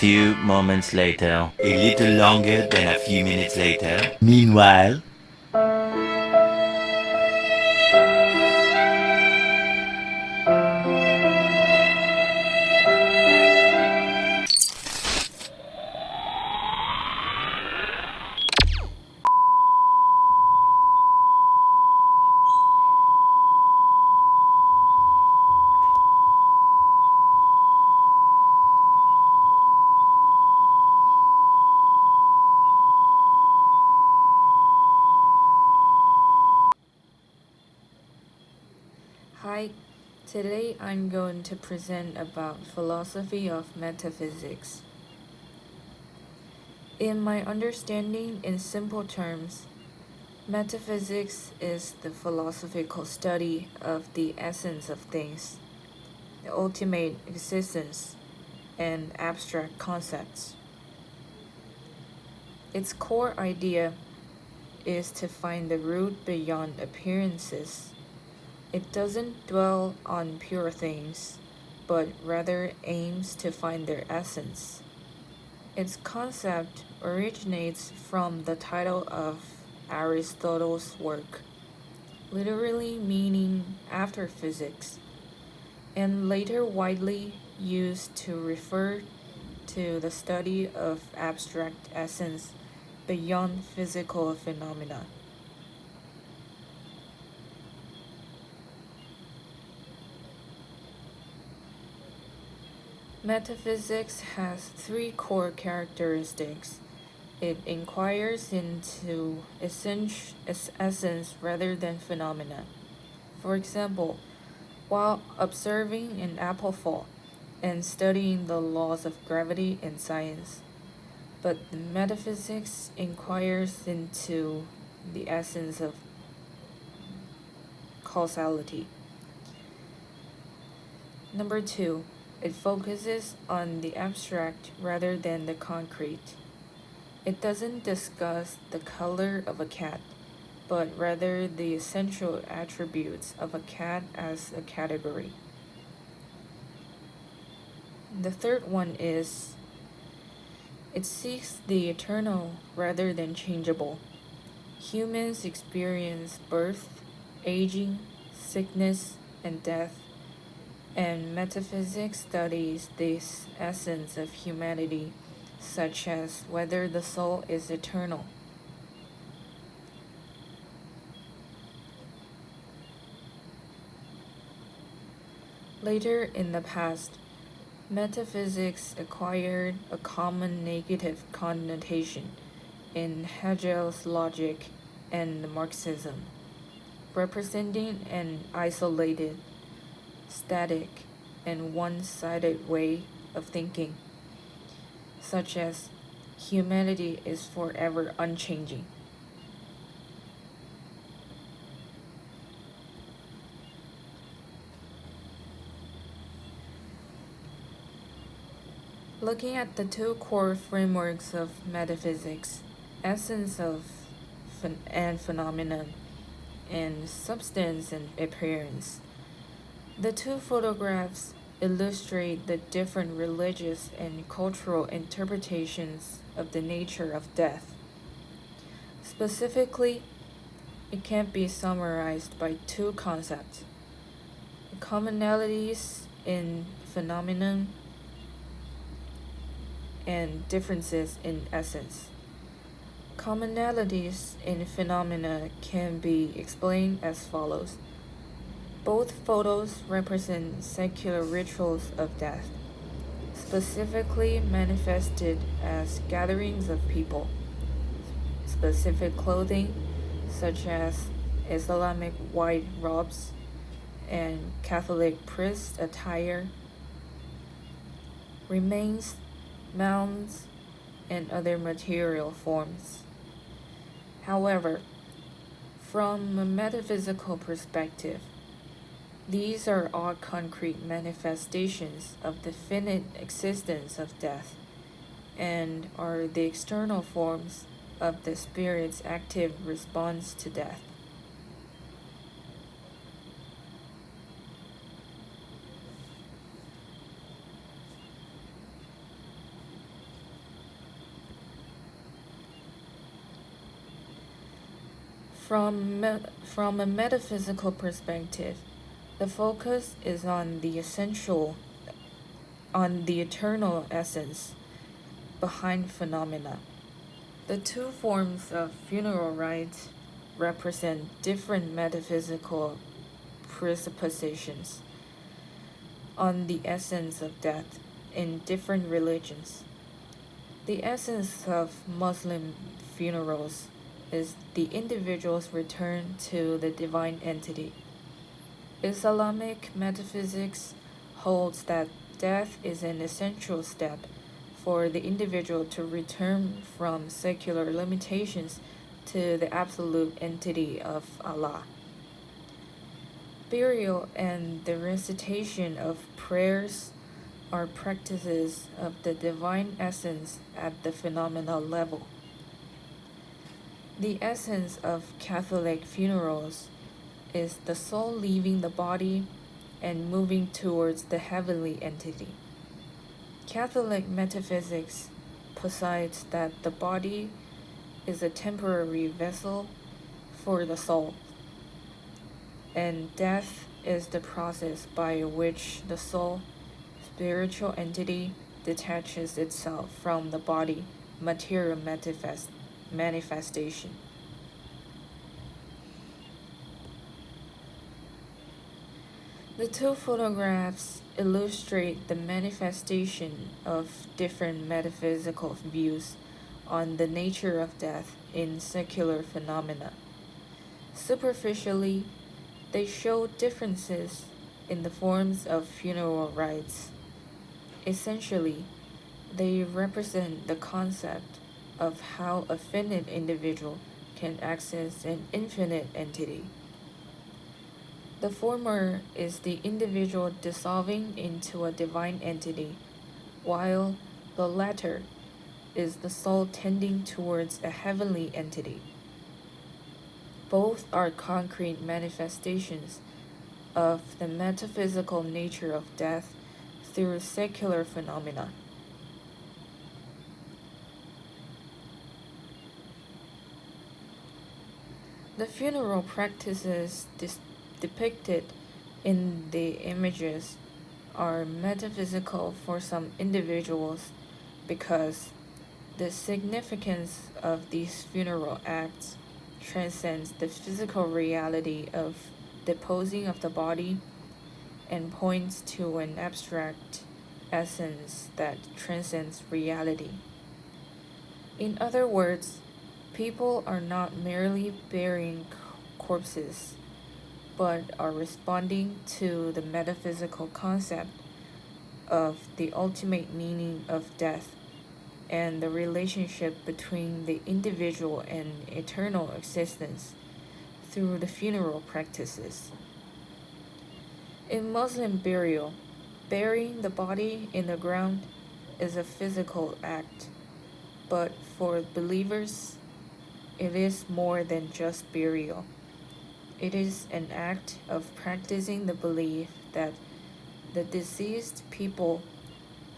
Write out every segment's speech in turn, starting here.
few moments later, a little longer than a few minutes later. Meanwhile, Hi, today I'm going to present about philosophy of metaphysics. In my understanding, in simple terms, metaphysics is the philosophical study of the essence of things, the ultimate existence, and abstract concepts. Its core idea is to find the root beyond appearances. It doesn't dwell on pure things, but rather aims to find their essence. Its concept originates from the title of Aristotle's work, literally meaning after physics, and later widely used to refer to the study of abstract essence beyond physical phenomena. Metaphysics has three core characteristics. It inquires into essence rather than phenomena. For example, while observing an apple fall and studying the laws of gravity in science, but the metaphysics inquires into the essence of causality. Number two, it focuses on the abstract rather than the concrete. It doesn't discuss the color of a cat, but rather the essential attributes of a cat as a category. The third one is it seeks the eternal rather than changeable. Humans experience birth, aging, sickness, and death, and metaphysics studies this essence of humanity, such as whether the soul is eternal. Later in the past, metaphysics acquired a common negative connotation in Hegel's logic and Marxism, representing an isolated, static, and one-sided way of thinking, such as humanity is forever unchanging. Looking at the two core frameworks of metaphysics, essence of and phenomenon, and substance and appearance, the two photographs illustrate the different religious and cultural interpretations of the nature of death. Specifically, it can be summarized by two concepts: commonalities in phenomenon and differences in essence. Commonalities in phenomena can be explained as follows. Both photos represent secular rituals of death, specifically manifested as gatherings of people, specific clothing such as Islamic white robes and Catholic priest attire, remains, mounds, and other material forms. However, from a metaphysical perspective, these are all concrete manifestations of the finite existence of death and are the external forms of the spirit's active response to death. From a metaphysical perspective, the focus is on the essential, on the eternal essence behind phenomena. The two forms of funeral rites represent different metaphysical presuppositions on the essence of death in different religions. The essence of Muslim funerals is the individual's return to the divine entity. Islamic metaphysics holds that death is an essential step for the individual to return from secular limitations to the absolute entity of Allah. Burial and the recitation of prayers are practices of the divine essence at the phenomenal level. The essence of Catholic funerals is the soul leaving the body and moving towards the heavenly entity. Catholic metaphysics posits that the body is a temporary vessel for the soul, and death is the process by which the soul, spiritual entity, detaches itself from the body, material manifestation. The two photographs illustrate the manifestation of different metaphysical views on the nature of death in secular phenomena. Superficially, they show differences in the forms of funeral rites. Essentially, they represent the concept of how a finite individual can access an infinite entity. The former is the individual dissolving into a divine entity, while the latter is the soul tending towards a heavenly entity. Both are concrete manifestations of the metaphysical nature of death through secular phenomena. The funeral practices depicted in the images are metaphysical for some individuals because the significance of these funeral acts transcends the physical reality of disposing of the body and points to an abstract essence that transcends reality. In other words, people are not merely burying corpses, but are responding to the metaphysical concept of the ultimate meaning of death and the relationship between the individual and eternal existence through the funeral practices. In Muslim burial, burying the body in the ground is a physical act, but for believers, it is more than just burial. It is an act of practicing the belief that the deceased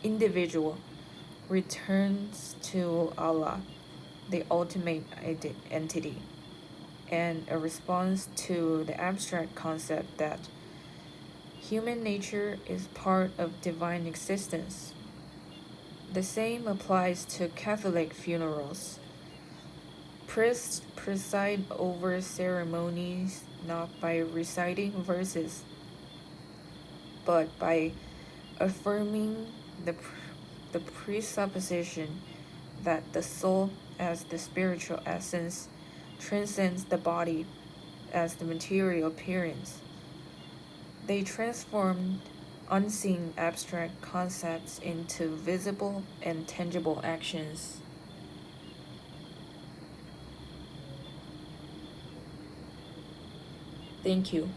individual, returns to Allah, the ultimate entity, and a response to the abstract concept that human nature is part of divine existence. The same applies to Catholic funerals. Priests preside over ceremonies not by reciting verses, but by affirming the presupposition that the soul as the spiritual essence transcends the body as the material appearance. They transformed unseen abstract concepts into visible and tangible actions. Thank you.